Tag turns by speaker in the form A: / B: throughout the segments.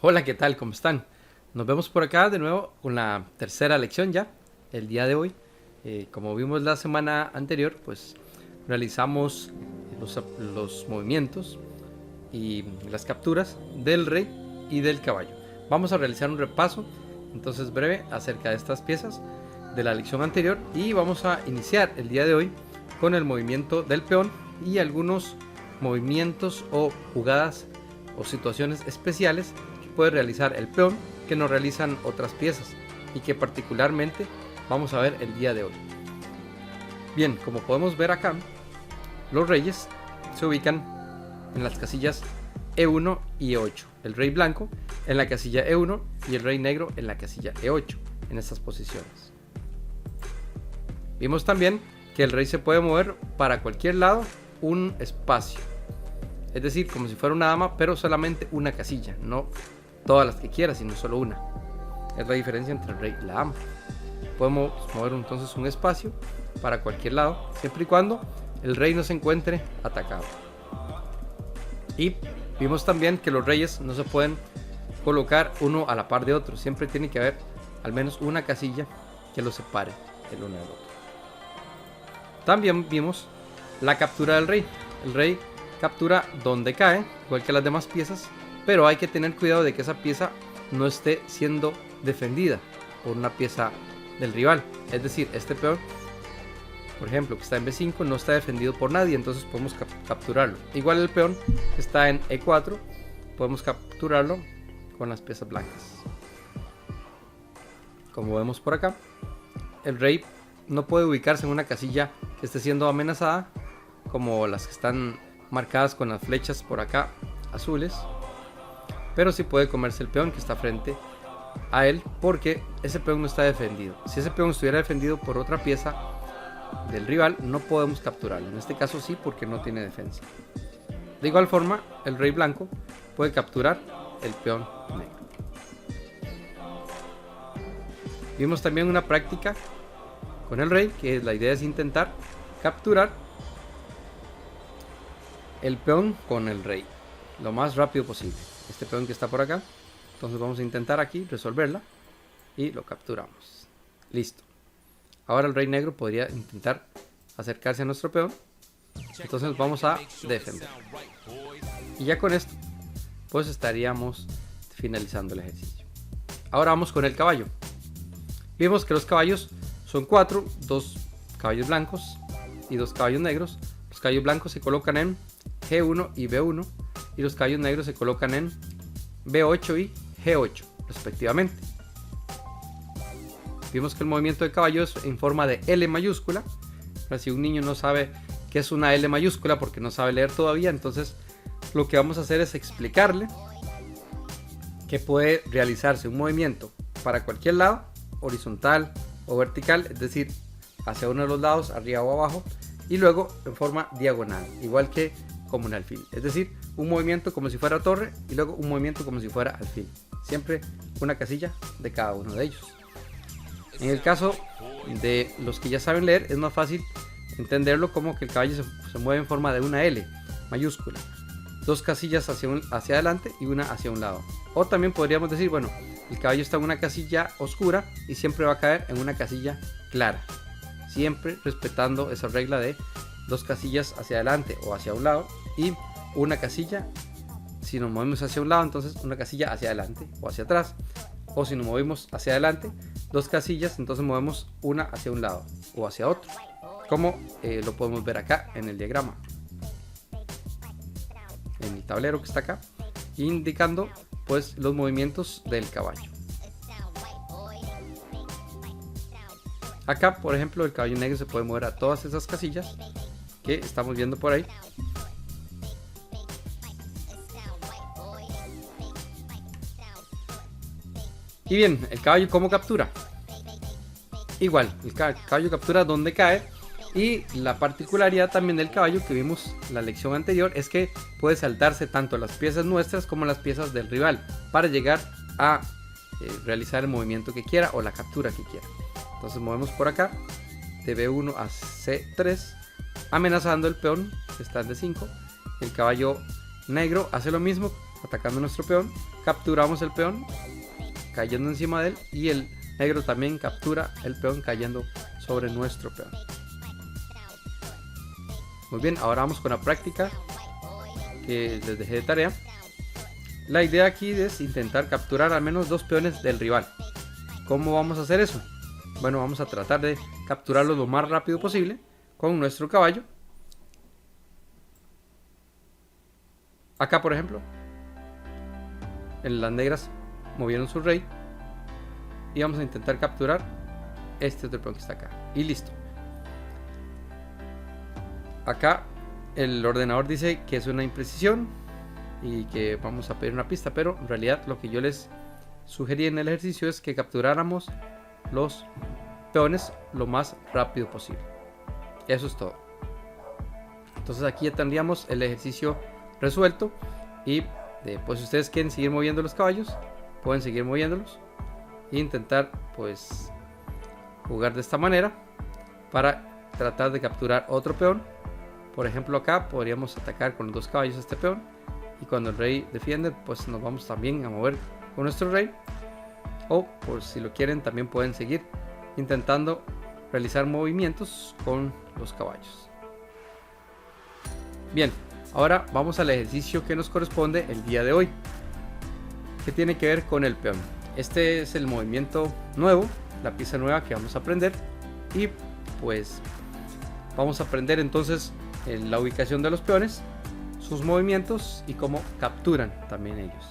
A: Hola, ¿qué tal? ¿Cómo están? Nos vemos por acá de nuevo con la tercera lección ya, el día de hoy. Como vimos la semana anterior, pues realizamos los movimientos y las capturas del rey y del caballo. Vamos a realizar un repaso, entonces breve, acerca de estas piezas de la lección anterior y vamos a iniciar el día de hoy con el movimiento del peón y algunos movimientos o jugadas o situaciones especiales que puede realizar el peón que no realizan otras piezas y que particularmente vamos a ver el día de hoy. Bien, como podemos ver acá, los reyes se ubican en las casillas E1 y E8. El rey blanco en la casilla E1 y el rey negro en la casilla E8, en estas posiciones. Vimos también que el rey se puede mover para cualquier lado un espacio, es decir, como si fuera una dama, pero solamente una casilla, no todas las que quiera, sino solo una. Es la diferencia entre el rey y la dama. Podemos mover entonces un espacio para cualquier lado, siempre y cuando el rey no se encuentre atacado. Y vimos también que los reyes no se pueden colocar uno a la par de otro, siempre tiene que haber al menos una casilla que los separe el uno del otro. También vimos la captura del rey. El rey captura donde cae, igual que las demás piezas, pero hay que tener cuidado de que esa pieza no esté siendo defendida por una pieza del rival. Es decir, este peón, por ejemplo, que está en B5, no está defendido por nadie, entonces podemos capturarlo. Igual el peón que está en E4, podemos capturarlo con las piezas blancas. Como vemos por acá, el rey no puede ubicarse en una casilla que esté siendo amenazada, como las que están marcadas con las flechas por acá azules, pero sí puede comerse el peón que está frente a él, porque ese peón no está defendido. Si ese peón estuviera defendido por otra pieza del rival, no podemos capturarlo. En este caso sí, porque no tiene defensa. De igual forma, el rey blanco puede capturar el peón negro. Vimos también una práctica con el rey, que la idea es intentar capturar el peón con el rey lo más rápido posible. Este peón que está por acá, entonces vamos a intentar aquí resolverla y lo capturamos. Listo. Ahora el rey negro podría intentar acercarse a nuestro peón, entonces vamos a defender. Y ya con esto pues estaríamos finalizando el ejercicio. Ahora vamos con el caballo. Vimos que los caballos son 4, 2 caballos blancos y 2 caballos negros. Los caballos blancos se colocan en G1 y B1 y los caballos negros se colocan en B8 y G8 respectivamente. Vimos que el movimiento de caballo es en forma de L mayúscula. Pero si un niño no sabe qué es una L mayúscula porque no sabe leer todavía, entonces lo que vamos a hacer es explicarle que puede realizarse un movimiento para cualquier lado, horizontal o vertical, es decir, hacia uno de los lados, arriba o abajo, y luego en forma diagonal, igual que como un alfil, es decir, un movimiento como si fuera torre y luego un movimiento como si fuera alfil, siempre una casilla de cada uno de ellos. En el caso de los que ya saben leer, es más fácil entenderlo como que el caballo se mueve en forma de una L mayúscula, 2 casillas hacia adelante y una hacia un lado. O también podríamos decir, bueno, el caballo está en una casilla oscura y siempre va a caer en una casilla clara, siempre respetando esa regla de 2 casillas hacia adelante o hacia un lado y una casilla, si nos movemos hacia un lado, entonces una casilla hacia adelante o hacia atrás, o si nos movemos hacia adelante, 2 casillas, entonces movemos una hacia un lado o hacia otro, como lo podemos ver acá en el diagrama, en el tablero que está acá, indicando pues los movimientos del caballo. Acá, por ejemplo, el caballo negro se puede mover a todas esas casillas que estamos viendo por ahí. Y bien, el caballo ¿cómo captura? Igual, el caballo captura donde cae. Y la particularidad también del caballo que vimos en la lección anterior es que puede saltarse tanto las piezas nuestras como las piezas del rival para llegar a realizar el movimiento que quiera o la captura que quiera. Entonces movemos por acá de B1 a C3 amenazando el peón que está en D5. El caballo negro hace lo mismo atacando nuestro peón, capturamos el peón cayendo encima de él, y el negro también captura el peón cayendo sobre nuestro peón. Muy bien, ahora vamos con la práctica que les dejé de tarea. La idea aquí es intentar capturar al menos 2 peones del rival. ¿Cómo vamos a hacer eso? Bueno, vamos a tratar de capturarlos lo más rápido posible con nuestro caballo. Acá, por ejemplo, en las negras movieron su rey y vamos a intentar capturar este otro peón que está acá, y listo. Acá el ordenador dice que es una imprecisión y que vamos a pedir una pista, pero en realidad lo que yo les sugerí en el ejercicio es que capturáramos los peones lo más rápido posible. Eso es todo. Entonces aquí ya tendríamos el ejercicio resuelto, y pues si ustedes quieren seguir moviendo los caballos, pueden seguir moviéndolos e intentar pues jugar de esta manera para tratar de capturar otro peón. Por ejemplo, acá podríamos atacar con los 2 caballos a este peón, y cuando el rey defiende pues nos vamos también a mover con nuestro rey, o por si lo quieren también pueden seguir intentando realizar movimientos con los caballos. Bien, ahora vamos al ejercicio que nos corresponde el día de hoy, que tiene que ver con el peón. Este es el movimiento nuevo, la pieza nueva que vamos a aprender, y pues vamos a aprender entonces la ubicación de los peones, sus movimientos y cómo capturan también ellos.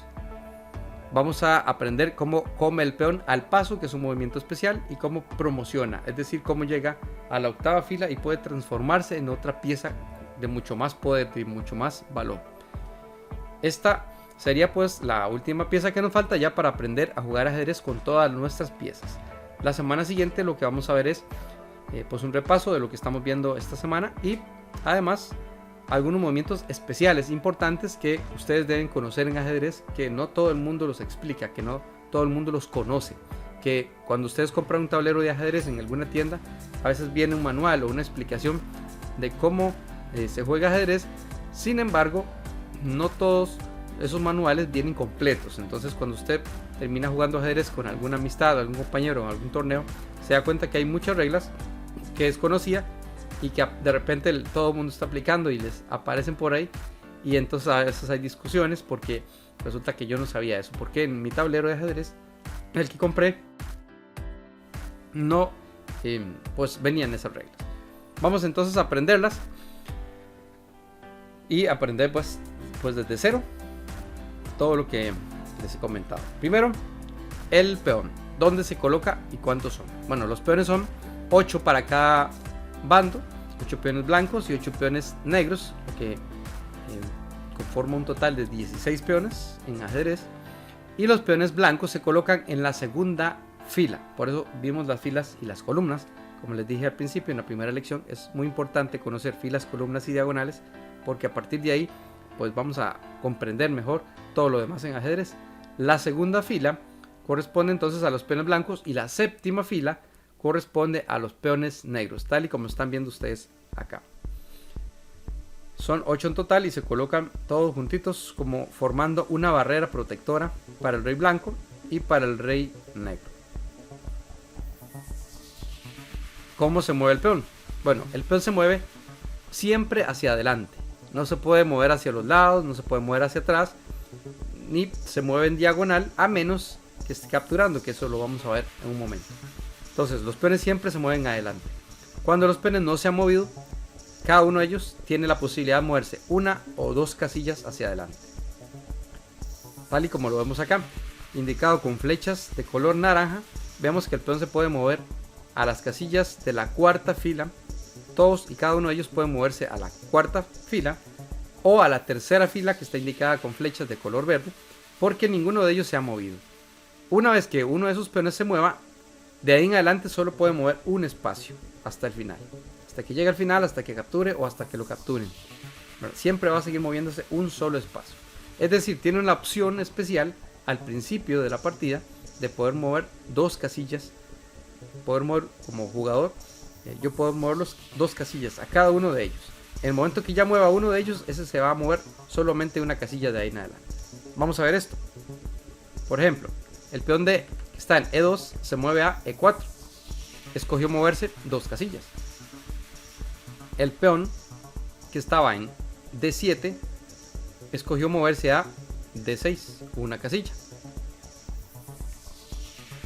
A: Vamos a aprender cómo come el peón al paso, que es un movimiento especial, y cómo promociona, es decir, cómo llega a la 8ª fila y puede transformarse en otra pieza de mucho más poder y mucho más valor. Esta sería pues la última pieza que nos falta ya para aprender a jugar ajedrez con todas nuestras piezas. La semana siguiente lo que vamos a ver es pues un repaso de lo que estamos viendo esta semana, y además algunos movimientos especiales importantes que ustedes deben conocer en ajedrez, que no todo el mundo los explica, que no todo el mundo los conoce, que cuando ustedes compran un tablero de ajedrez en alguna tienda, a veces viene un manual o una explicación de cómo se juega ajedrez. Sin embargo, no todos esos manuales vienen completos. Entonces cuando usted termina jugando ajedrez con alguna amistad, algún compañero en algún torneo, se da cuenta que hay muchas reglas que desconocía y que de repente todo el mundo está aplicando y les aparecen por ahí, y entonces a veces hay discusiones porque resulta que yo no sabía eso, porque en mi tablero de ajedrez, el que compré, no pues venían esas reglas. Vamos entonces a aprenderlas y aprender pues desde cero todo lo que les he comentado. Primero, el peón, dónde se coloca y cuántos son. Bueno, los peones son 8 para cada bando, 8 peones blancos y 8 peones negros, lo que conforma un total de 16 peones en ajedrez, y los peones blancos se colocan en la 2ª fila. Por eso vimos las filas y las columnas. Como les dije al principio en la primera lección, es muy importante conocer filas, columnas y diagonales, porque a partir de ahí pues vamos a comprender mejor todo lo demás en ajedrez. La 2ª fila corresponde entonces a los peones blancos, y la 7ª fila corresponde a los peones negros, tal y como están viendo ustedes acá. Son 8 en total y se colocan todos juntitos como formando una barrera protectora para el rey blanco y para el rey negro. ¿Cómo se mueve el peón? Bueno, el peón se mueve siempre hacia adelante. No se puede mover hacia los lados, no se puede mover hacia atrás, ni se mueve en diagonal, a menos que esté capturando, que eso lo vamos a ver en un momento. Entonces los peones siempre se mueven adelante. Cuando los peones no se han movido, cada uno de ellos tiene la posibilidad de moverse 1 o 2 casillas hacia adelante, tal y como lo vemos acá, indicado con flechas de color naranja. Vemos que el peón se puede mover a las casillas de la 4ª fila. Todos y cada uno de ellos pueden moverse a la 4ª fila o a la 3ª fila, que está indicada con flechas de color verde, porque ninguno de ellos se ha movido. Una vez que uno de esos peones se mueva, de ahí en adelante solo puede mover un espacio hasta el final, hasta que llegue al final, hasta que capture o hasta que lo capturen. Siempre va a seguir moviéndose un solo espacio. Es decir, tiene una opción especial al principio de la partida de poder mover 2 casillas. Poder mover como jugador, yo puedo mover los 2 casillas a cada uno de ellos. En el momento que ya mueva uno de ellos, ese se va a mover solamente una casilla de ahí en adelante. vamos a ver esto. Por ejemplo, el peón D que está en E2 se mueve a E4. Escogió moverse 2 casillas. El peón que estaba en D7 escogió moverse a D6, una casilla.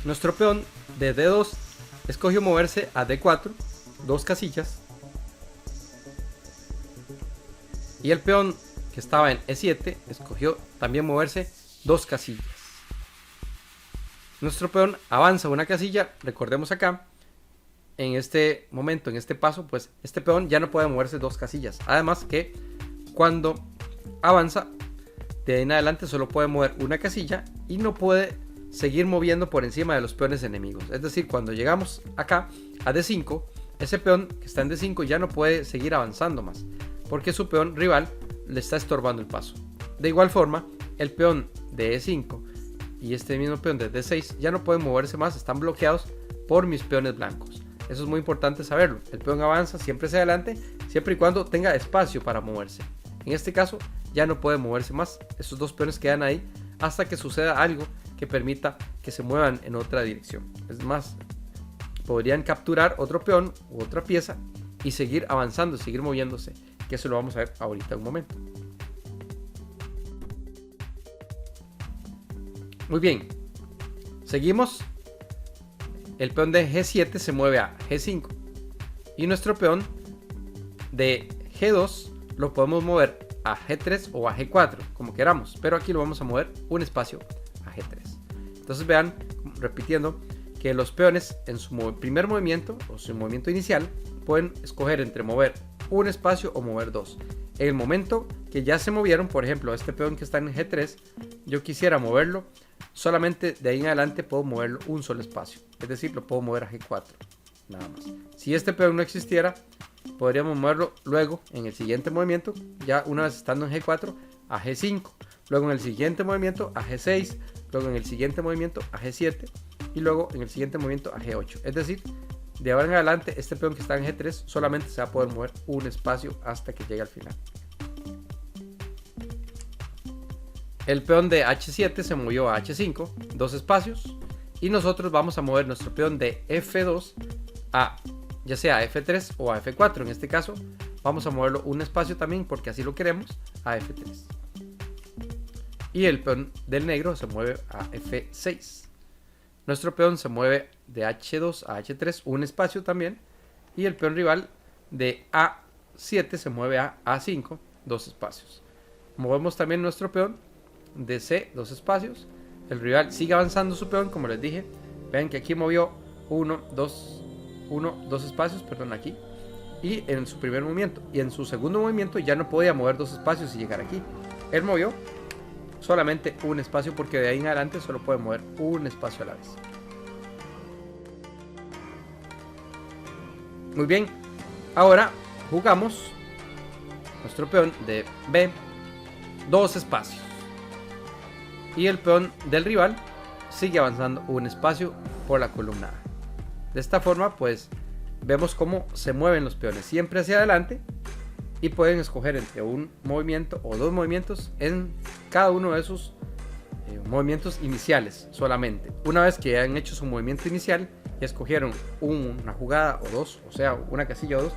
A: Nuestro peón de D2 escogió moverse a D4, 2 casillas. Y el peón que estaba en E7 escogió también moverse 2 casillas. Nuestro peón avanza una casilla. Recordemos acá, en este momento, en este paso, pues este peón ya no puede moverse 2 casillas. Además que cuando avanza, de ahí en adelante solo puede mover una casilla y no puede seguir moviendo por encima de los peones enemigos. Es decir, cuando llegamos acá a D5, ese peón que está en D5 ya no puede seguir avanzando más, porque su peón rival le está estorbando el paso. De igual forma, el peón de E5 y este mismo peón de D6 ya no pueden moverse más, están bloqueados por mis peones blancos. Eso es muy importante saberlo. El peón avanza siempre hacia adelante, siempre y cuando tenga espacio para moverse. En este caso, ya no puede moverse más. Estos 2 peones quedan ahí hasta que suceda algo que permita que se muevan en otra dirección. Es más, podrían capturar otro peón u otra pieza y seguir avanzando, seguir moviéndose, que eso lo vamos a ver ahorita en un momento. Muy bien, seguimos. El peón de G7 se mueve a G5 y nuestro peón de G2 lo podemos mover a G3 o a G4, como queramos, pero aquí lo vamos a mover un espacio a G3. Entonces vean, repitiendo, que los peones en su primer movimiento o su movimiento inicial pueden escoger entre mover un espacio o mover 2. En el momento que ya se movieron, por ejemplo, este peón que está en G3, yo quisiera moverlo, solamente de ahí en adelante puedo moverlo un solo espacio, es decir, lo puedo mover a G4, nada más. Si este peón no existiera, podríamos moverlo luego en el siguiente movimiento, ya una vez estando en G4, a G5, luego en el siguiente movimiento a G6, luego en el siguiente movimiento a G7 y luego en el siguiente movimiento a G8. Es decir, de ahora en adelante este peón que está en G3 solamente se va a poder mover un espacio hasta que llegue al final. El peón de H7 se movió a H5, 2 espacios, y nosotros vamos a mover nuestro peón de F2 a ya sea a F3 o a F4. En este caso vamos a moverlo un espacio también porque así lo queremos, a F3. Y el peón del negro se mueve a F6. Nuestro peón se mueve de H2 a H3, un espacio también, y el peón rival de A7 se mueve a A5, 2 espacios. Movemos también nuestro peón de C, 2 espacios. El rival sigue avanzando su peón, como les dije. Vean que aquí movió 2 espacios, perdón, aquí. Y en su primer movimiento. Y en su segundo movimiento ya no podía mover 2 espacios y llegar aquí. Él movió solamente un espacio porque de ahí en adelante solo puede mover un espacio a la vez. Muy bien. Ahora jugamos nuestro peón de B, 2 espacios. Y el peón del rival sigue avanzando un espacio por la columna A. De esta forma, pues, vemos cómo se mueven los peones siempre hacia adelante y pueden escoger entre un movimiento o 2 movimientos en cada uno de esos movimientos iniciales solamente. Una vez que han hecho su movimiento inicial y escogieron una jugada o 2, o sea, una casilla o 2,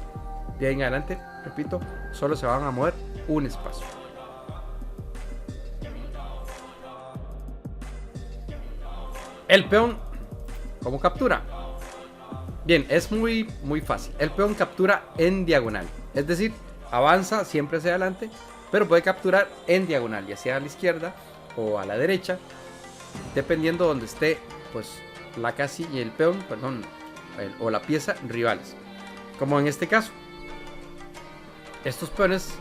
A: de ahí en adelante, repito, solo se van a mover un espacio. El peón, ¿cómo captura? Bien, es muy fácil. El peón captura en diagonal, es decir, avanza siempre hacia adelante, pero puede capturar en diagonal, ya sea a la izquierda o a la derecha, dependiendo donde esté, pues, la casilla y el peón, perdón, o la pieza rivales. Como en este caso, estos peones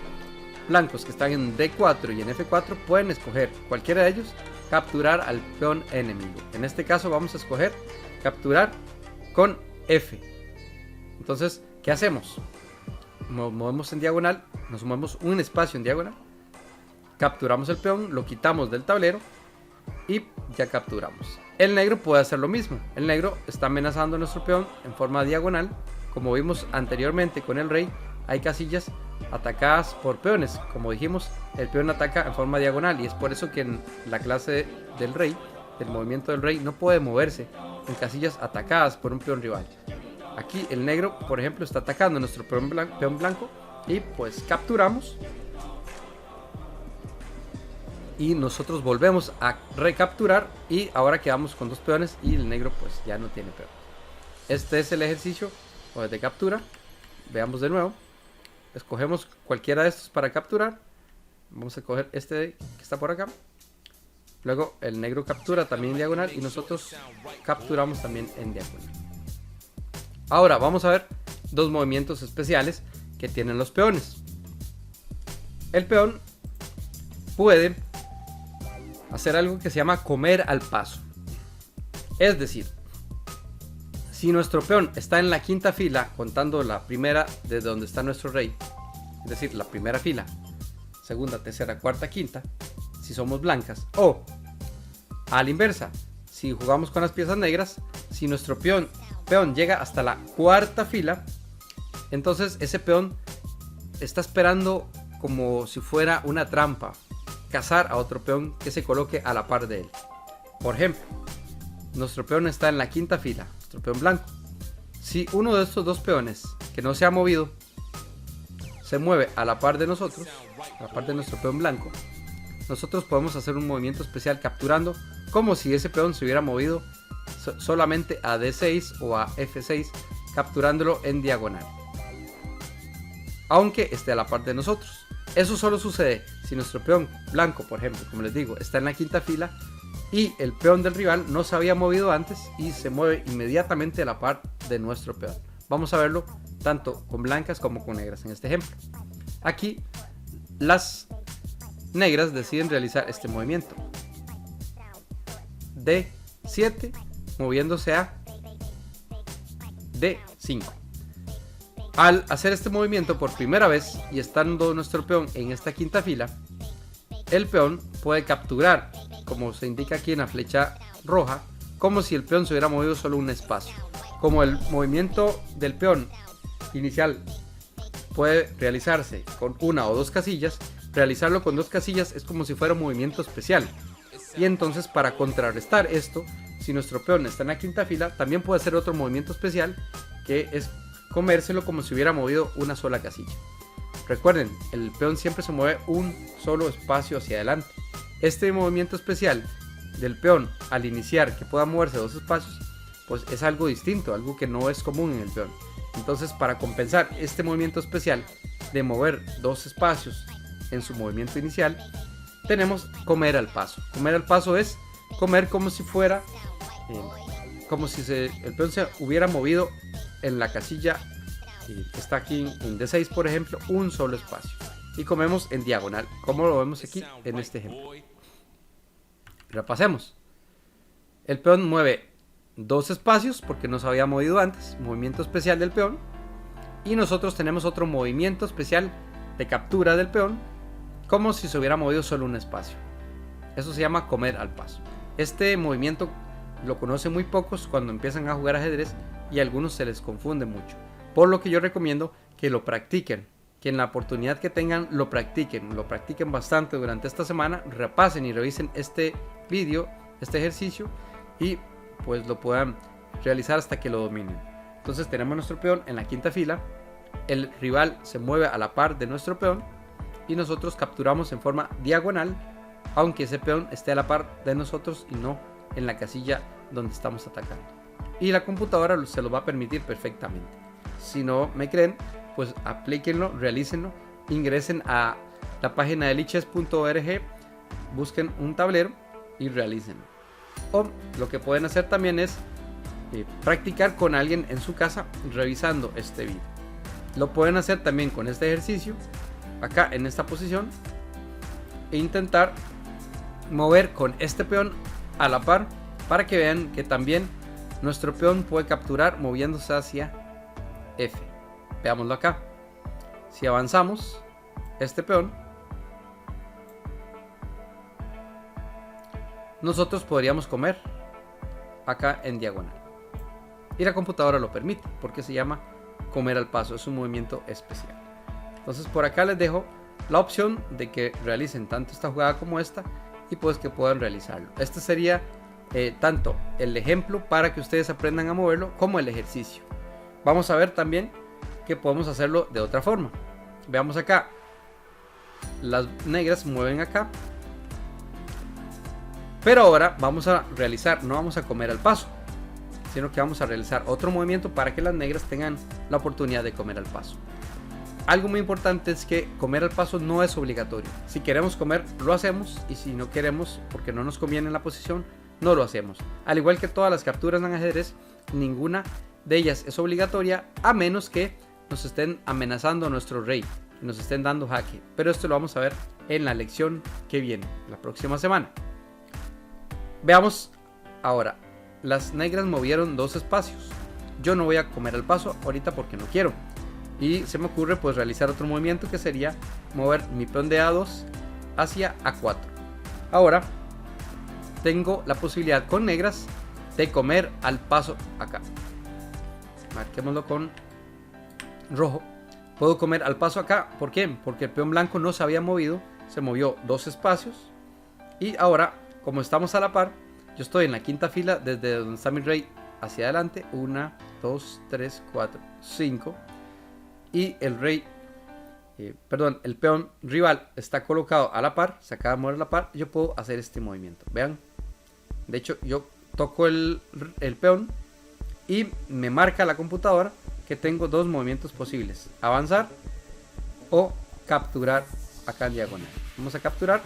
A: blancos que están en D4 y en F4 pueden escoger cualquiera de ellos, capturar al peón enemigo. En este caso vamos a escoger capturar con F. Entonces, ¿qué hacemos? Movemos en diagonal, nos movemos un espacio en diagonal, capturamos el peón, lo quitamos del tablero y ya capturamos. El negro puede hacer lo mismo. El negro está amenazando a nuestro peón en forma diagonal, como vimos anteriormente con el rey, hay casillas atacadas por peones. Como dijimos, el peón ataca en forma diagonal y es por eso que en la clase del rey, del movimiento del rey, no puede moverse en casillas atacadas por un peón rival. Aquí el negro, por ejemplo, está atacando a nuestro peón blanco y pues capturamos. Y nosotros volvemos a recapturar y ahora quedamos con 2 peones y el negro pues ya no tiene peón. Este es el ejercicio de captura. Veamos de nuevo. Escogemos cualquiera de estos para capturar. Vamos a coger este que está por acá. Luego el negro captura también en diagonal y nosotros capturamos también en diagonal. Ahora vamos a ver 2 movimientos especiales que tienen los peones. El peón puede hacer algo que se llama comer al paso. Es decir, si nuestro peón está en la quinta fila, contando la primera de donde está nuestro rey, es decir, la primera fila, segunda, tercera, cuarta, quinta, si somos blancas, o a la inversa, si jugamos con las piezas negras, si nuestro peón llega hasta la cuarta fila, entonces ese peón está esperando como si fuera una trampa, cazar a otro peón que se coloque a la par de él. Por ejemplo, nuestro peón está en la quinta fila, nuestro peón blanco. Si uno de estos 2 peones que no se ha movido se mueve a la par de nosotros, a la par de nuestro peón blanco, nosotros podemos hacer un movimiento especial capturando como si ese peón se hubiera movido solamente a D6 o a F6, capturándolo en diagonal, aunque esté a la par de nosotros. Eso solo sucede si nuestro peón blanco, por ejemplo, como les digo, está en la quinta fila y el peón del rival no se había movido antes y se mueve inmediatamente a la par de nuestro peón. Vamos a verlo tanto con blancas como con negras en este ejemplo. Aquí las negras deciden realizar este movimiento. D7 moviéndose a D5. Al hacer este movimiento por primera vez y estando nuestro peón en esta quinta fila, el peón puede capturar, como se indica aquí en la flecha roja, como si el peón se hubiera movido solo un espacio. Como el movimiento del peón inicial puede realizarse con 1 o 2 casillas, realizarlo con 2 casillas es como si fuera un movimiento especial. Y entonces, para contrarrestar esto, si nuestro peón está en la quinta fila, también puede hacer otro movimiento especial, que es comérselo como si hubiera movido una sola casilla. Recuerden, el peón siempre se mueve un solo espacio hacia adelante. Este movimiento especial del peón al iniciar, que pueda moverse 2 espacios, pues es algo distinto, algo que no es común en el peón. Entonces, para compensar este movimiento especial de mover 2 espacios en su movimiento inicial, tenemos comer al paso. Comer al paso es comer como si fuera como si el peón se hubiera movido en la casilla que está aquí en D6, por ejemplo, un solo espacio, y comemos en diagonal, como lo vemos aquí en este ejemplo. Repasemos. El peón mueve 2 espacios porque no se había movido antes, movimiento especial del peón, y nosotros tenemos otro movimiento especial de captura del peón como si se hubiera movido solo un espacio. Eso se llama comer al paso. Este movimiento lo conocen muy pocos cuando empiezan a jugar ajedrez y a algunos se les confunde mucho, por lo que yo recomiendo que lo practiquen, que en la oportunidad que tengan lo practiquen bastante durante esta semana, repasen y revisen este vídeo, este ejercicio, y pues lo puedan realizar hasta que lo dominen. Entonces tenemos nuestro peón en la quinta fila, el rival se mueve a la par de nuestro peón y nosotros capturamos en forma diagonal, aunque ese peón esté a la par de nosotros y no en la casilla donde estamos atacando. Y la computadora se lo va a permitir perfectamente. Si no me creen, pues aplíquenlo, realícenlo, ingresen a la página de lichess.org, busquen un tablero y realícenlo. O lo que pueden hacer también es practicar con alguien en su casa revisando este vídeo. Lo pueden hacer también con este ejercicio, acá en esta posición, e intentar mover con este peón a la par para que vean que también nuestro peón puede capturar moviéndose hacia F. Veámoslo acá. Si avanzamos este peón, nosotros podríamos comer acá en diagonal. Y la computadora lo permite porque se llama comer al paso, es un movimiento especial. Entonces por acá les dejo la opción de que realicen tanto esta jugada como esta y pues que puedan realizarlo. Este sería tanto el ejemplo para que ustedes aprendan a moverlo como el ejercicio. Vamos a ver también que podemos hacerlo de otra forma. Veamos acá, las negras mueven acá, pero ahora vamos a realizar, no vamos a comer al paso, sino que vamos a realizar otro movimiento para que las negras tengan la oportunidad de comer al paso. Algo muy importante es que comer al paso no es obligatorio. Si queremos comer, lo hacemos, y si no queremos, porque no nos conviene en la posición, no lo hacemos. Al igual que todas las capturas en ajedrez, ninguna de ellas es obligatoria, a menos que nos estén amenazando a nuestro rey, nos estén dando jaque. Pero esto lo vamos a ver en la lección que viene, la próxima semana. Veamos ahora, las negras movieron dos espacios. Yo no voy a comer al paso ahorita porque no quiero. Y se me ocurre pues realizar otro movimiento que sería mover mi peón de A2 hacia A4. Ahora tengo la posibilidad con negras de comer al paso acá. Marquémoslo con rojo. Puedo comer al paso acá. ¿Por qué? Porque el peón blanco no se había movido. Se movió dos espacios. Y ahora, como estamos a la par, yo estoy en la quinta fila desde donde está mi rey hacia adelante. 1, 2, 3, 4, 5. Y el rey, el peón rival está colocado a la par, se acaba de mover a la par. Yo puedo hacer este movimiento. Vean, de hecho yo toco el peón y me marca la computadora que tengo dos movimientos posibles: avanzar o capturar acá en diagonal. Vamos a capturar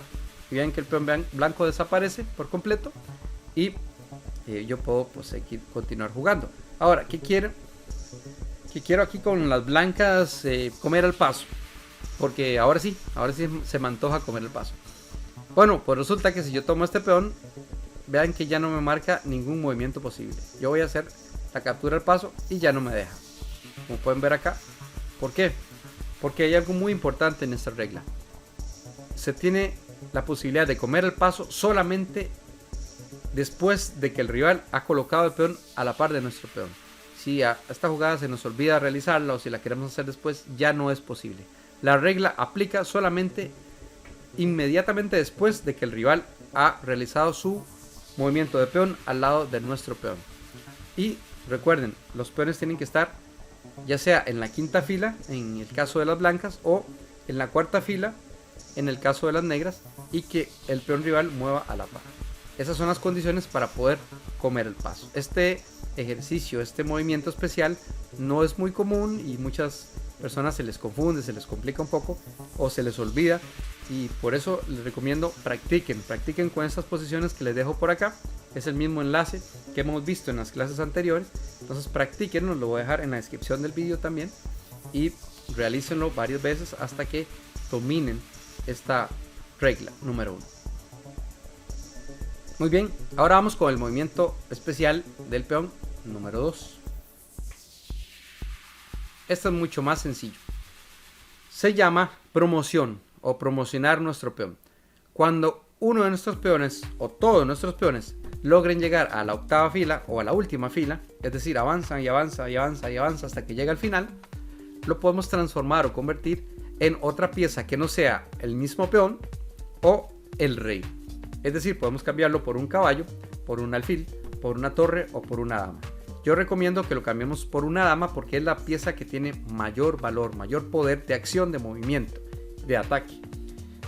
A: y vean que el peón blanco desaparece por completo y yo puedo pues continuar jugando. Ahora, ¿qué quiero aquí con las blancas? Comer al paso, porque ahora sí se me antoja comer el paso. Bueno, pues resulta que si yo tomo este peón, vean que ya no me marca ningún movimiento posible. Yo voy a hacer la captura al paso y ya no me deja, como pueden ver acá. ¿Por qué? Porque hay algo muy importante en esta regla. Se tiene la posibilidad de comer el paso solamente después de que el rival ha colocado el peón a la par de nuestro peón. Si a esta jugada se nos olvida realizarla o si la queremos hacer después, ya no es posible. La regla aplica solamente inmediatamente después de que el rival ha realizado su movimiento de peón al lado de nuestro peón. Y recuerden, los peones tienen que estar ya sea en la quinta fila en el caso de las blancas o en la cuarta fila en el caso de las negras, y que el peón rival mueva a la par. Esas son las condiciones para poder comer el paso. Este ejercicio, este movimiento especial no es muy común y muchas personas se les confunde, se les complica un poco o se les olvida, y por eso les recomiendo practiquen con estas posiciones que les dejo por acá. Es el mismo enlace que hemos visto en las clases anteriores, entonces practiquen, os lo voy a dejar en la descripción del vídeo también, y realícenlo varias veces hasta que dominen esta regla número 1. Muy bien, ahora vamos con el movimiento especial del peón número 2. Esto es mucho más sencillo. Se llama promoción o promocionar nuestro peón. Cuando uno de nuestros peones o todos nuestros peones logren llegar a la octava fila o a la última fila, es decir, avanzan y avanza y avanza y avanza hasta que llega al final, lo podemos transformar o convertir en otra pieza que no sea el mismo peón o el rey. Es decir, podemos cambiarlo por un caballo, por un alfil, por una torre o por una dama. Yo recomiendo que lo cambiemos por una dama porque es la pieza que tiene mayor valor, mayor poder de acción, de movimiento, de ataque.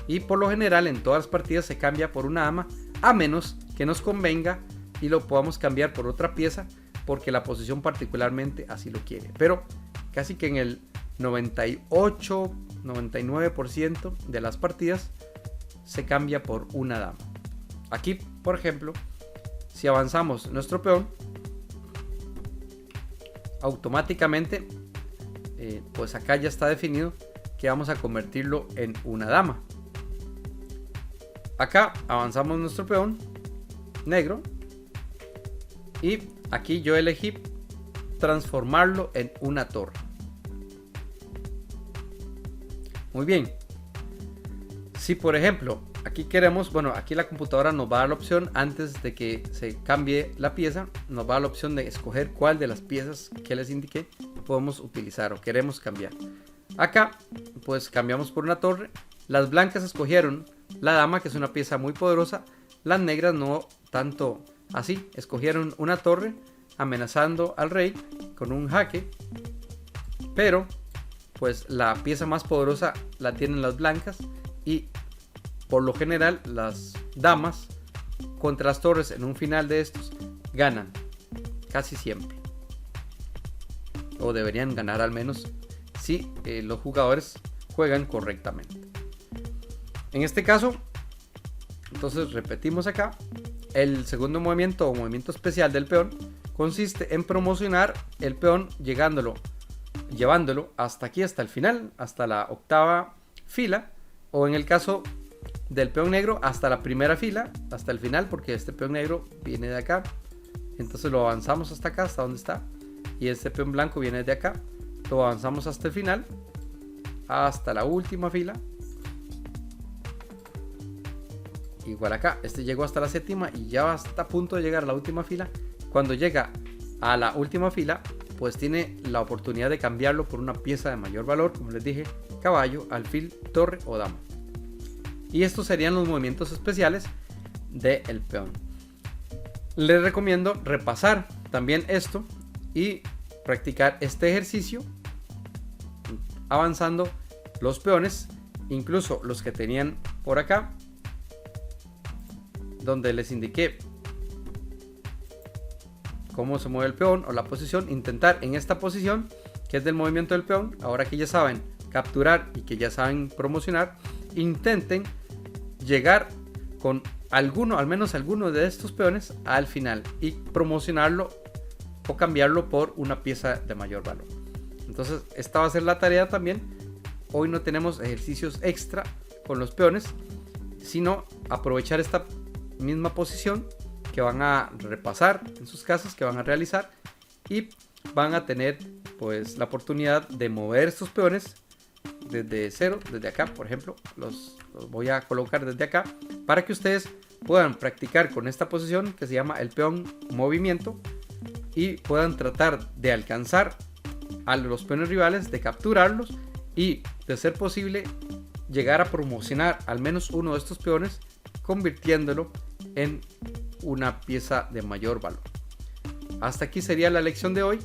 A: Y por lo general en todas las partidas se cambia por una dama, a menos que nos convenga y lo podamos cambiar por otra pieza porque la posición particularmente así lo quiere. Pero casi que en el 98-99% de las partidas se cambia por una dama. Aquí, por ejemplo, si avanzamos nuestro peón, automáticamente pues acá ya está definido que vamos a convertirlo en una dama. Acá avanzamos nuestro peón negro y aquí yo elegí transformarlo en una torre. Muy bien. Si por ejemplo aquí queremos, bueno, aquí la computadora nos va a dar la opción, antes de que se cambie la pieza, nos va a dar la opción de escoger cuál de las piezas que les indiqué podemos utilizar o queremos cambiar. Acá pues cambiamos por una torre. Las blancas escogieron la dama, que es una pieza muy poderosa. Las negras no tanto así, escogieron una torre amenazando al rey con un jaque, pero pues la pieza más poderosa la tienen las blancas, y por lo general las damas contra las torres en un final de estos ganan casi siempre, o deberían ganar al menos si los jugadores juegan correctamente. En este caso, entonces repetimos acá, el segundo movimiento o movimiento especial del peón consiste en promocionar el peón llevándolo hasta aquí, hasta el final, hasta la octava fila, o en el caso del peón negro hasta la primera fila, hasta el final, porque este peón negro viene de acá, entonces lo avanzamos hasta acá, hasta donde está, y este peón blanco viene de acá, lo avanzamos hasta el final, hasta la última fila. Igual acá, este llegó hasta la séptima y ya está a punto de llegar a la última fila. Cuando llega a la última fila, pues tiene la oportunidad de cambiarlo por una pieza de mayor valor, como les dije, caballo, alfil, torre o dama. Y estos serían los movimientos especiales del peón. Les recomiendo repasar también esto y practicar este ejercicio avanzando los peones, incluso los que tenían por acá, donde les indiqué cómo se mueve el peón o la posición. Intentar en esta posición, que es del movimiento del peón, ahora que ya saben capturar y que ya saben promocionar, intenten llegar con alguno, al menos alguno de estos peones al final y promocionarlo o cambiarlo por una pieza de mayor valor. Entonces esta va a ser la tarea también. Hoy no tenemos ejercicios extra con los peones, sino aprovechar esta misma posición que van a repasar en sus casas, que van a realizar, y van a tener pues la oportunidad de mover estos peones desde cero, desde acá por ejemplo. Los voy a colocar desde acá para que ustedes puedan practicar con esta posición que se llama el peón movimiento y puedan tratar de alcanzar a los peones rivales, de capturarlos y, de ser posible, llegar a promocionar al menos uno de estos peones, convirtiéndolo en una pieza de mayor valor. Hasta aquí sería la lección de hoy.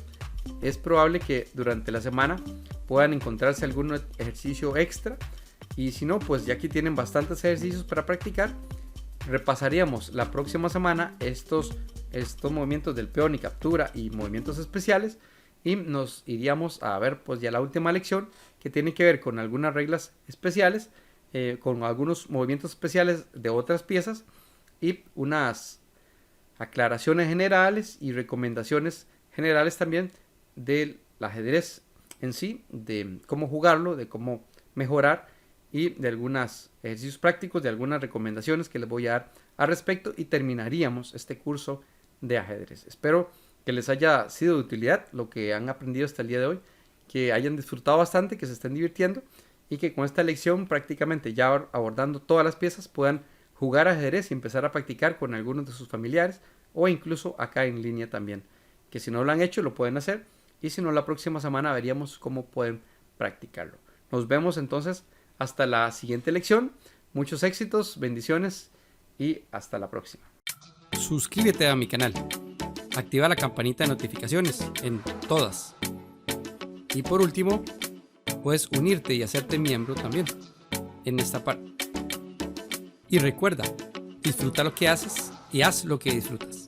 A: Es probable que durante la semana puedan encontrarse algún ejercicio extra, y si no, pues ya aquí tienen bastantes ejercicios para practicar. Repasaríamos la próxima semana estos movimientos del peón y captura y movimientos especiales, y nos iríamos a ver pues ya la última lección, que tiene que ver con algunas reglas especiales, con algunos movimientos especiales de otras piezas y unas aclaraciones generales y recomendaciones generales también del ajedrez en sí, de cómo jugarlo, de cómo mejorar, y de algunos ejercicios prácticos, de algunas recomendaciones que les voy a dar al respecto, y terminaríamos este curso de ajedrez. Espero que les haya sido de utilidad lo que han aprendido hasta el día de hoy, que hayan disfrutado bastante, que se estén divirtiendo, y que con esta lección, prácticamente ya abordando todas las piezas, puedan jugar ajedrez y empezar a practicar con algunos de sus familiares, o incluso acá en línea también, que si no lo han hecho lo pueden hacer, y si no, la próxima semana veríamos cómo pueden practicarlo. Nos vemos entonces hasta la siguiente lección. Muchos éxitos, bendiciones y hasta la próxima. Suscríbete a mi canal, activa la campanita de notificaciones en todas, y por último puedes unirte y hacerte miembro también en esta parte. Y recuerda, disfruta lo que haces y haz lo que disfrutas.